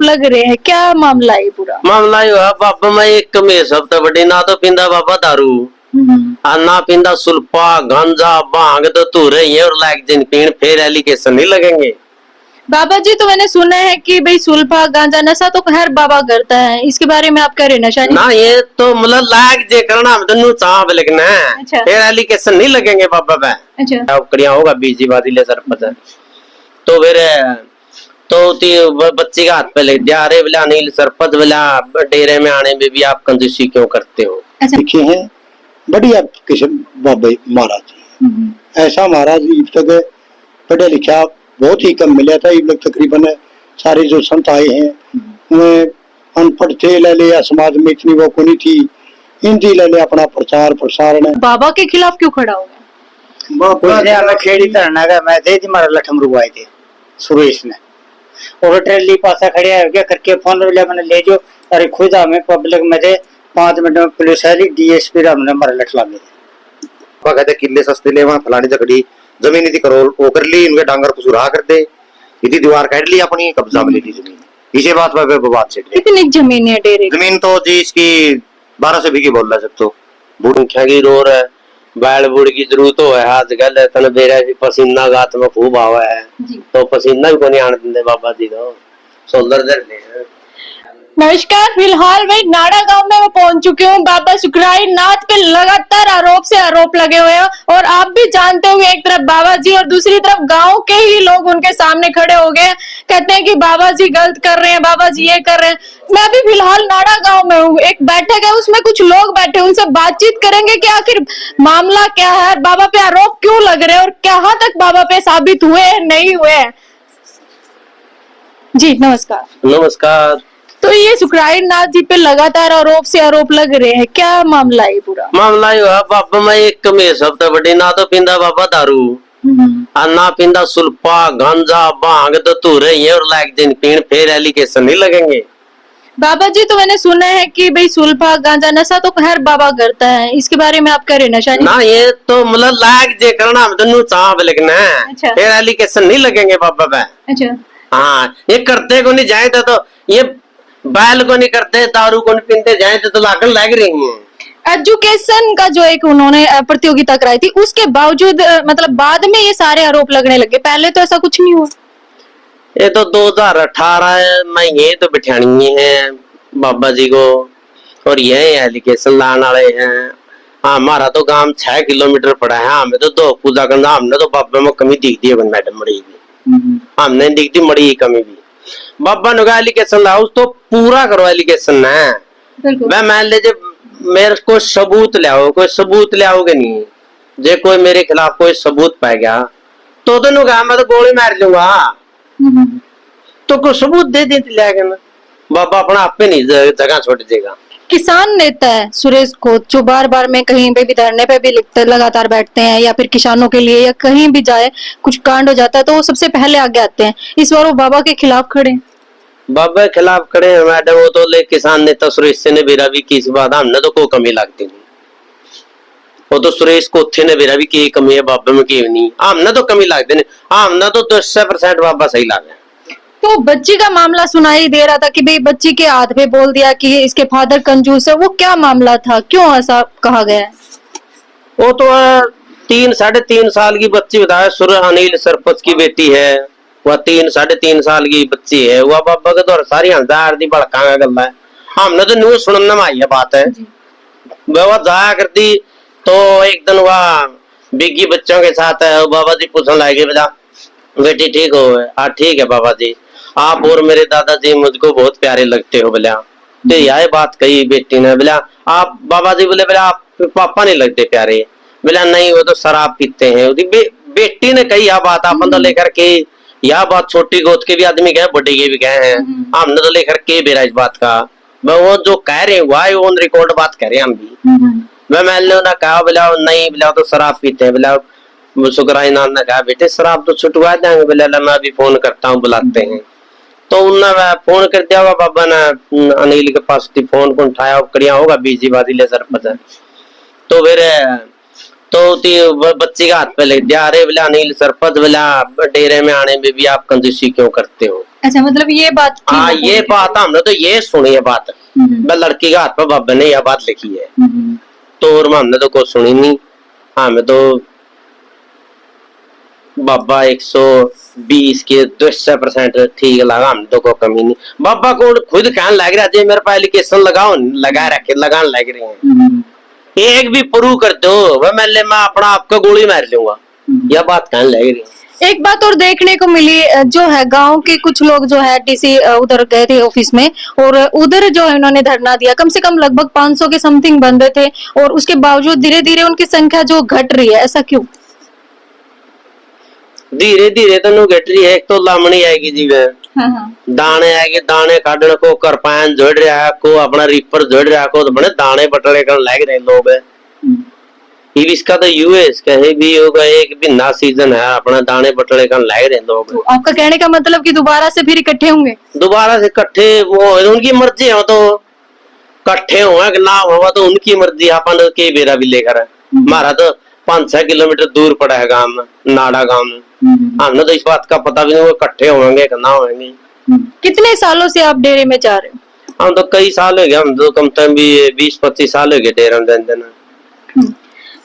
लग रहे हैं, क्या मामला है पूरा? मामला ये है बाबा, मैं एक कमी सबसे बड़ी ना तो पींदा बाबा दारू और ना पींदा सुल्फा गांजा भांग तो तू रही है और लाइक दिन पीण फिर एलिगेशन नहीं लगेंगे। बाबा जी तो मैंने सुना है कि भाई सुल्फा गांजा नशा तो हर बाबा करता है, इसके बारे में आप क्या रहना चाहिए? ना ये तो मतलब लाइक जे करना हम दोनों चाह लेकिन अच्छा। फिर एलिगेशन नहीं लगेंगे बाबा पे। अच्छा। करिया होगा बीजी बादी ले सरपंच तो फिर तो बच्ची का हाथ पे लग दिया, अरे बोला अनिल सरपंच बोला डेरे में आने में भी आप कंजूसी क्यों करते हो? लिखे हैं बढ़िया किस्म बाबा महाराज जी, ऐसा महाराज इब तक पढ़े लिखा बहुत ही कम मिला था। इब तक तकरीबन सारे जो संत आए हैं उन्हें अनपढ़ थे ले लिया, समाज में इतनी वो नहीं थी, हिंदी ले लिया अपना प्रचार प्रसारण। बाबा के खिलाफ क्यों खड़ा हो गया? खेड़ी धरना का मैं थे मारा लठम रुआए थे सुरेश ने और ट्रेली पासा खड़े हो गया करके फोन मैंने ले जो, अरे खुद हमें पब्लिक में थे 5 मिनट में पुलिस आई, डीएसपी हमने मारा लठ ला कहते किले सस्ते ले वहां फलानी जगड़ी जमीन थी करोल वो कर ली, इनके डांगर को सुराह कर दे, इतनी दीवार काट ली अपनी, कब्जा में ले ली जमीन। इसी बात पर बात से कितनी जमीन है डेरे? जमीन तो जी इसकी 1200 बीघी बोल रहा सब तो बुढ़िया की रोर है, बैल बुढ़ की जरूरत हो है, आज गल तन बेरा पसीना गात में खूब आवा है तो पसीना भी को नहीं आने देंगे बाबा जी तो सोलर दर ले। नमस्कार, फिलहाल मैं नाड़ा गांव में मैं पहुंच चुकी हूँ। बाबा सुखराई नाथ पे लगातार आरोप से आरोप लगे हुए हैं और आप भी जानते होंगे, एक तरफ बाबा जी और दूसरी तरफ गांव के ही लोग उनके सामने खड़े हो गए, कहते हैं कि बाबा जी गलत कर रहे हैं, बाबा जी ये कर रहे हैं। मैं अभी फिलहाल नाड़ा गांव में हूँ, एक बैठक है उसमें कुछ लोग बैठे, उनसे बातचीत करेंगे कि आखिर मामला क्या है, बाबा पे आरोप क्यों लग रहे हैं और कहाँ तक बाबा पे साबित हुए हैं नहीं हुए। जी नमस्कार। नमस्कार। तो ये सुखराई नाथ जी पे लगातार आरोप से आरोप लग रहे हैं, क्या मामला है पूरा? मामला ये है बाबा, मैं एक कमी सबसे बड़ी ना तो पींदा बाबा दारू और ना पींदा सुल्फा गांजा भांग तो तू रही है और लाइक दिन पीण फिर एलिगेशन नहीं लगेंगे। बाबा जी तो मैंने सुना है कि भाई सुल्फा गांजा नशा तो हर बाबा करता है, इसके बारे में आप क्या रहना चाहिए? ना ये तो मतलब लाइक जे करना हम दोनों चाह लेकिन अच्छा। फिर एलिगेशन नहीं लगेंगे बाबा पे। अच्छा। हाँ, ये करते को नहीं जाए तो ये बैल को नहीं करते, दारू को नहीं पीते जाए तो लागन लग रही है। एजुकेशन का जो एक उन्होंने प्रतियोगिता कराई थी उसके बावजूद मतलब बाद में ये सारे आरोप लगने लगे, पहले तो ऐसा कुछ नहीं हुआ। ये तो 2018 में ये तो बिठानी है बाबा जी को और ये एलिगेशन लाने वाले हैं। हमारा तो गांव 6 किलोमीटर पड़ा है, हमें तो 2 पूजा करना, हमने तो बाबा में कमी दिखती है मैडम मड़ी की, हमने दिखती मड़ी कमी भी। बाबा ने एलिगेशन लाओ तो पूरा करो एलिगेशन है। मैं मान लीजिए मेरे को सबूत लाओ, कोई सबूत लाओगे नहीं, जे कोई मेरे खिलाफ कोई सबूत पाए गया तो मैं तो गोली मार लूंगा, तो कोई सबूत दे देते लाएगा ना। बाबा अपना आप पे नहीं जगह छोड़ देगा। किसान नेता है सुरेश को, जो बार बार में कहीं पे भी धरने पे भी लिखते लगातार बैठते हैं या फिर किसानों के लिए या कहीं भी जाए कुछ कांड हो जाता है तो वो सबसे पहले आगे आते हैं। इस बार वो बाबा के खिलाफ खड़े हैं। बाबा के खिलाफ खड़े हैं मैडम, वो तो ले किसान नेता सुरेश से ने बेरा भी की बात हमने तो कोई कमी लगती नहीं, वो तो सुरेश को थे ने बेरा भी की कमी है बाबा में की नहीं, हमने तो कमी लगती नहीं, हमने तो 100% बाबा सही लगे। तो बच्ची का मामला सुनाई दे रहा था कि भाई बच्ची के हाथ पे बोल दिया कि इसके फादर कंजूस है, वो क्या मामला था, क्यों ऐसा कहा गया है? वो तो 3-3.5 साल की बच्ची बताया, सुर अनिल सरपंच की बेटी है, वह 3-3.5 साल की बच्ची है, वह बाबा के द्वारा सारी हजार दी भड़का गल है, हमने तो न्यूज सुनने में आई है बात है। वह जाया करती तो एक दिन वह बिग्गी बच्चों के साथ है, बाबा जी पूछने लगे बेटा बेटी ठीक हो? हाँ ठीक है बाबा जी, आप और मेरे दादाजी मुझको बहुत प्यारे लगते हो बोला। तो यह बात कही बेटी ने, बोला आप बाबा जी बोले बोला आप पापा नहीं लगते प्यारे, बोला नहीं वो तो शराब पीते हैं। बेटी ने कही यह बात, अपन तो लेकर के यह बात छोटी गोद के भी आदमी गए बड़े के भी गए हैं, हमने तो लेकर के बेरा इस बात का, वो जो कह रहे हैं ऑन रिकॉर्ड बात कह रहे हैं हम भी। मैंने कहा बोला नहीं बोला तो शराब पीते हैं, बोला सुखराई नाथ ने कहा बेटे शराब तो छुटवा देंगे, बोला मैं अभी फोन करता हूँ बुलाते हैं। तो उन्होंने फोन कर दिया होगा बाबा ने अनिल के पास, फोन को उठाया करिया होगा बीजी बाजी ले सरपंच। तो फिर तो बच्ची का हाथ पे लग दिया, अरे बोला अनिल सरपंच बोला डेरे में आने में भी आप कंजूसी क्यों करते हो। अच्छा, मतलब ये बात थी हाँ लोगों ये की। बात हमने तो ये सुनी है बात, मैं लड़की का हाथ पे बाबा ने यह बात लिखी है, तो और हमने तो कुछ सुनी नहीं। हमें तो बाबा 120 के 200% ठीक लगा, हम तो कोई कमी नहीं। बाबा को खुद कहने लग रहा है मेरे पास एप्लीकेशन लगाओ, लगा रखे लगाने लग रहे हैं, एक भी प्रूव कर दो मैं अपना आपका गोली मार लूंगा, यह बात कहने लग रही है। एक बात और देखने को मिली, जो है गांव के कुछ लोग जो है डीसी उधर गए थे ऑफिस में, और उधर जो है उन्होंने धरना दिया, कम से कम लगभग 500 के समथिंग बंदे थे, और उसके बावजूद धीरे धीरे उनकी संख्या जो घट रही है, ऐसा क्यों? धीरे धीरे तो नु घट रही है, एक तो लामणी आएगी जी वे, दाने आएंगे, दाने काटने को करपान जोड़ रहा है, को अपना रीपर जोड़ रहा को, तो बड़े दाने बटले कर लग रहे लोग है। इसका तो यूएस कहीं भी होगा, एक भी ना सीजन है अपना दाने बटले कर लग रहे लोग। तो आपका कहने का मतलब कि दोबारा से फिर इकट्ठे होंगे? दोबारा से इकट्ठे वो उनकी मर्जी है, तो इकट्ठे हुआ कि ना हुआ तो उनकी मर्जी, अपन के बेरा भी लेकर है। हमारा तो 5-6 किलोमीटर दूर पड़ा है गांव में, नाड़ा गांव में, हमने तो इस बात का पता भी नहीं वो इकट्ठे होंगे कि ना होंगे। कितने सालों से आप डेरे में जा रहे हो? हम तो कई साल हो गए, हम तो कम से कम भी 20-25 साल हो गए डेरा में देना।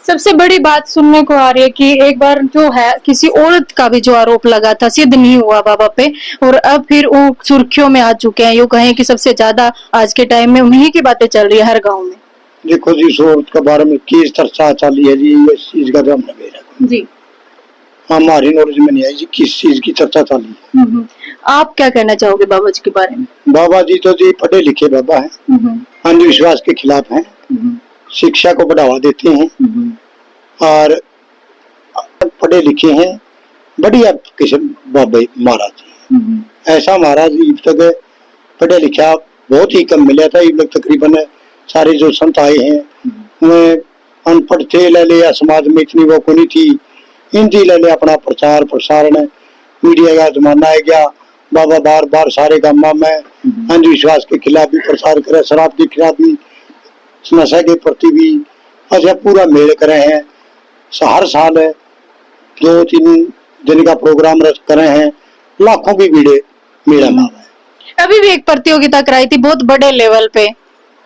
सबसे बड़ी बात सुनने को आ रही है कि एक बार जो है किसी औरत का भी जो आरोप लगा था, सिद्ध नहीं हुआ बाबा पे, और अब फिर वो सुर्खियों में आ चुके हैं। यूं कहें कि सबसे ज्यादा आज के टाइम में उन्हीं की बातें चल रही है हर गांव में। देखो जी, इस औरत के बारे में किस चर्चा चली है जी, इस चीज का तो हमने बेरा जी, हमारी नॉलेज में नहीं आई जी किस चीज की चर्चा चली है। आप क्या कहना चाहोगे बाबा जी के बारे में? बाबा जी तो जी पढ़े लिखे बाबा है, अंधविश्वास के खिलाफ है, शिक्षा को बढ़ावा देते हैं, और पढ़े लिखे हैं, बढ़िया किस्म बाबा महाराज जी। ऐसा महाराज जी तक पढ़े लिखा बहुत ही कम मिला था। ये लोग तकरीबन सारे जो संत आए हैं उन्हें अनपढ़ थे, ले लिया, समाज में इतनी वो को नहीं थी, हिंदी ले लिया, अपना प्रचार प्रसारण, मीडिया का जमाना है गया। बाबा बार बार सारे गाँव में अंधविश्वास के खिलाफ भी प्रसार करे, शराब के खिलाफ भी, नशा के प्रति भी अच्छा पूरा मेल करे हैं। हर साल 2-3 दिन का प्रोग्राम करे हैं, लाखों की भीड़ मेला मारा है। अभी भी एक प्रतियोगिता कराई थी बहुत बड़े लेवल पे,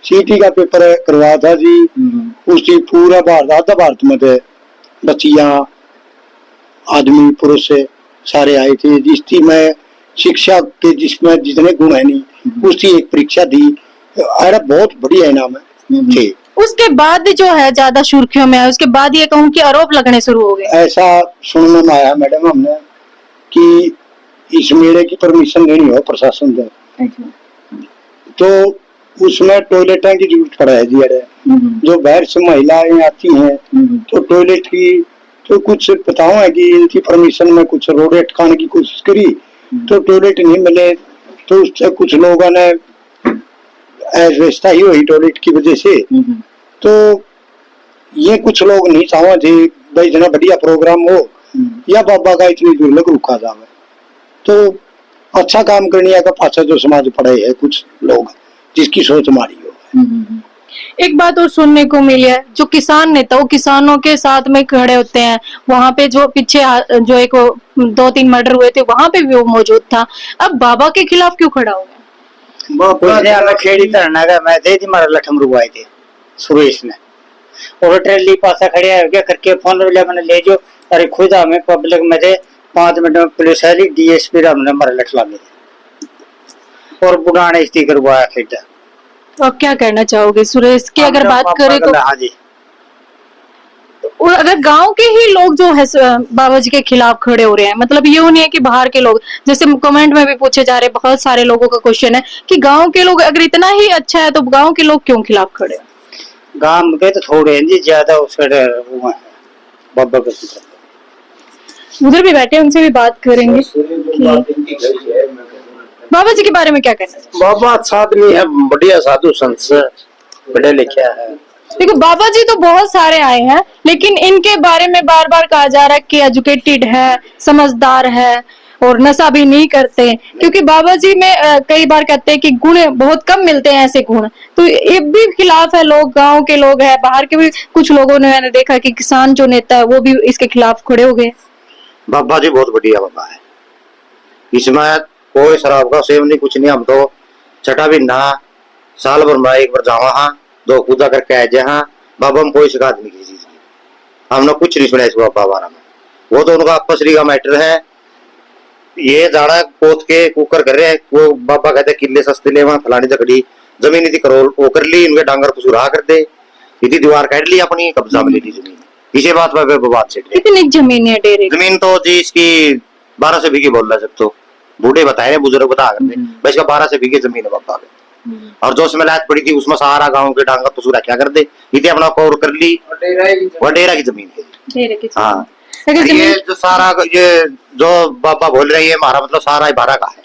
सीटी का पेपर करवाया था जी, उसकी पूरा भारत, आधा भारत में थे, बच्चियां आदमी पुरुष सारे आए थे। जिसकी मैं शिक्षा के जिसमें जितने गुण है नहीं, उसकी एक परीक्षा दी, अरे बहुत बढ़िया इनाम थे। उसके बाद जो है ज्यादा सुर्खियों में आया, उसके बाद ये कहूँ कि आरोप लगने शुरू हो गए। ऐसा सुनने में आया मैडम हमने कि इस मेले की परमिशन लेनी हो प्रशासन से, तो उसमें टॉयलेट की जरूरत पड़ा है जी। अरे जो बाहर से महिलाएं आती हैं तो टॉयलेट की तो कुछ बताओ है कि इनकी परमिशन में कुछ रोड़े अटकाने की कोशिश करी, तो टॉयलेट नहीं मिले, तो उससे कुछ लोगों ने अव्यवस्था ही हुई टॉयलेट की वजह से। तो ये कुछ लोग नहीं चाहते थे भाई इतना बढ़िया प्रोग्राम हो या बाबा का इतनी दूर लग रुका जावे, तो अच्छा काम करने का पाछा जो समाज पड़े है कुछ लोग जिसकी सोच मारी हो। एक बात और सुनने को मिली है, जो किसान नेता वो किसानों के साथ में खड़े होते हैं, वहां पे जो पीछे जो एक 2-3 मर्डर हुए थे वहां पे भी वो मौजूद था, अब बाबा के खिलाफ क्यों खड़ा हो गया? खेड़ी धरना का मैं थे मारा लठम रुआए थे सुरेश ने, और ट्रेली पासा खड़े हो गया करके फोन मैंने ले जो, अरे खुद हमें पब्लिक में थे 5 मिनट में पुलिस आई, डीएसपी हमने मारा लठ लागे और बुढ़ाने स्टिकर करवाया खेड़ा। तो आप क्या कहना चाहोगे सुरेश की अगर बात करें तो? हाँ जी, और अगर गांव के ही लोग जो है बाबा जी के खिलाफ खड़े हो रहे हैं, मतलब ये नहीं है कि बाहर के लोग, जैसे कमेंट में भी पूछे जा रहे, बहुत सारे लोगों का क्वेश्चन है कि गांव के लोग अगर इतना ही अच्छा है तो गांव के लोग क्यों खिलाफ खड़े हैं? गांव के तो थोड़े हैं जी, ज्यादा उसके बाबा के उधर भी बैठे उनसे भी बात करेंगे। बाबा जी के बारे में क्या कहना है? बाबा अच्छा आदमी है, बढ़िया साधु संत से पढ़े लिखे है। देखो बाबा जी तो बहुत सारे आए हैं, लेकिन इनके बारे में बार बार कहा जा रहा है कि एजुकेटेड है, समझदार है, और नशा भी नहीं करते, क्योंकि बाबा जी में कई बार कहते हैं कि गुण बहुत कम मिलते हैं, ऐसे गुण। तो ये भी खिलाफ है, लोग गांव के लोग हैं, बाहर के भी कुछ लोगों ने, मैंने देखा कि किसान जो नेता है वो भी इसके खिलाफ खड़े हो गए। बाबा जी बहुत बढ़िया बाबा है, इसमें कोई शराब का सेवन नहीं, कुछ नहीं। हम तो छठा भी ना साल भर में एक बार जावा हाँ, दो पूजा करके आ जाए हाँ। बाबा में कोई शिकायत नहीं किसी चीज की, हमने कुछ नहीं सुना इस बाबा बारे में। वो तो उनका आपसरी का मैटर है। ये जाड़ा पोत के कुकर कर रहे हैं, वो बाबा कहते किले सस्ते ले वहां फलानी जकड़ी जमीन थी करोल वो कर ली, इनके डांगर को सुराह कर दे, इतनी दीवार काट ली अपनी, कब्जा में ले ली जमीन। इसी बात पर बात से कितनी जमीन है डेरे? जमीन तो जी इसकी 12 से बीघे बोल रहा है, तो बूढ़े बताए रहे, बुजुर्ग बता करते भाई इसका 12 से बीघे जमीन है बाबा के। और जो उसमें लायक पड़ी थी उसमें सारा गांव के डांगा तो सूरा क्या कर दे, इतने अपना कौर कर ली, वडेरा की जमीन है। डेरे की हाँ अगर ये जमीन जो सारा ये जो बाबा बोल रहे हैं हमारा मतलब सारा ही बारह का है,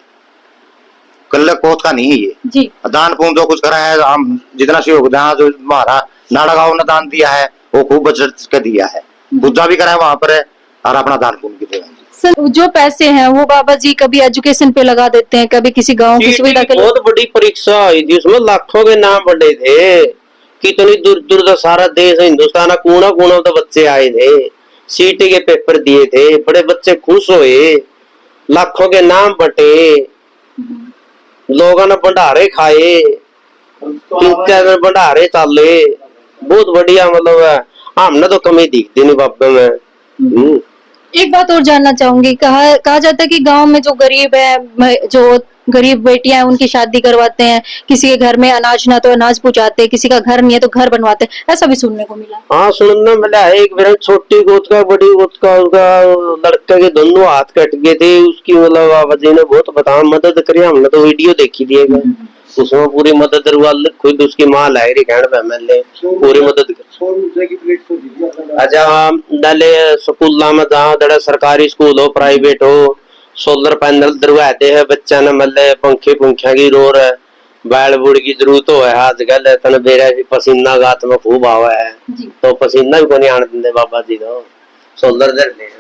कल्ले कोत का नहीं है ये। जी दान पुण्य जो कुछ करा है हम जितना सहयोग जहाँ जो हमारा नाड़ा गाँव ने दान दिया है वो खूब बचत के दिया है, पूजा भी करा है वहां पर है, और अपना दान पुण्य भी दिया है। सर, जो पैसे हैं वो बाबा जी कभी एजुकेशन पे लगा देते हैं, कभी किसी गांव की सुविधा के लिए। बहुत बड़ी परीक्षा हुई थी, उसमें लाखों के नाम पड़े थे, कितनी दूर दूर का सारा देश हिंदुस्तान कोना कोना तो बच्चे आए थे, सीटी के पेपर दिए थे, बड़े बच्चे खुश हुए, लाखों के नाम बटे, लोगों ने भंडारे खाए, 3-4 दिन भंडारे चाले, बहुत बढ़िया। मतलब हमने तो कमी दिखती नहीं बाबे में। एक बात और जानना चाहूंगी, कहा जाता है कि गांव में जो गरीब है, जो गरीब बेटियां हैं उनकी शादी करवाते हैं, किसी के घर में अनाज ना तो अनाज पहुंचाते, किसी का घर नहीं है तो घर बनवाते, ऐसा भी सुनने को मिला। हाँ सुनने मिला है, एक बार छोटी गोद का बड़ी गोद का उसका लड़के के दोनों हाथ कट गए थे, उसकी मतलब बाबा जी ने बहुत बता मदद करी, हमने तो वीडियो देखी थी उसमें पूरी मदद खुद उसकी माँ लाई रही कहने पे MLA पूरी मदद अच्छा डाले स्कूल में जहाँ दड़ा सरकारी स्कूल हो प्राइवेट हो, सोलर पैनल दरवाते है बच्चा ने मतलब पंखे पंखा की रोर है, बैल बुड़ की जरूरत हो है आजकल तन बेरा पसीना गात में खूब आवा है, तो पसीना भी को नहीं आने देते बाबा जी तो सोलर दर ले।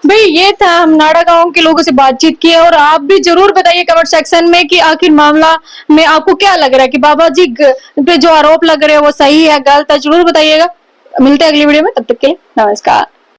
भाई ये था, हम नाड़ा गांव के लोगों से बातचीत की, और आप भी जरूर बताइए कमेंट सेक्शन में कि आखिर मामला में आपको क्या लग रहा है कि बाबा जी पे जो आरोप लग रहे हैं वो सही है गलत है, जरूर बताइएगा। मिलते हैं अगली वीडियो में, तब तक के लिए नमस्कार।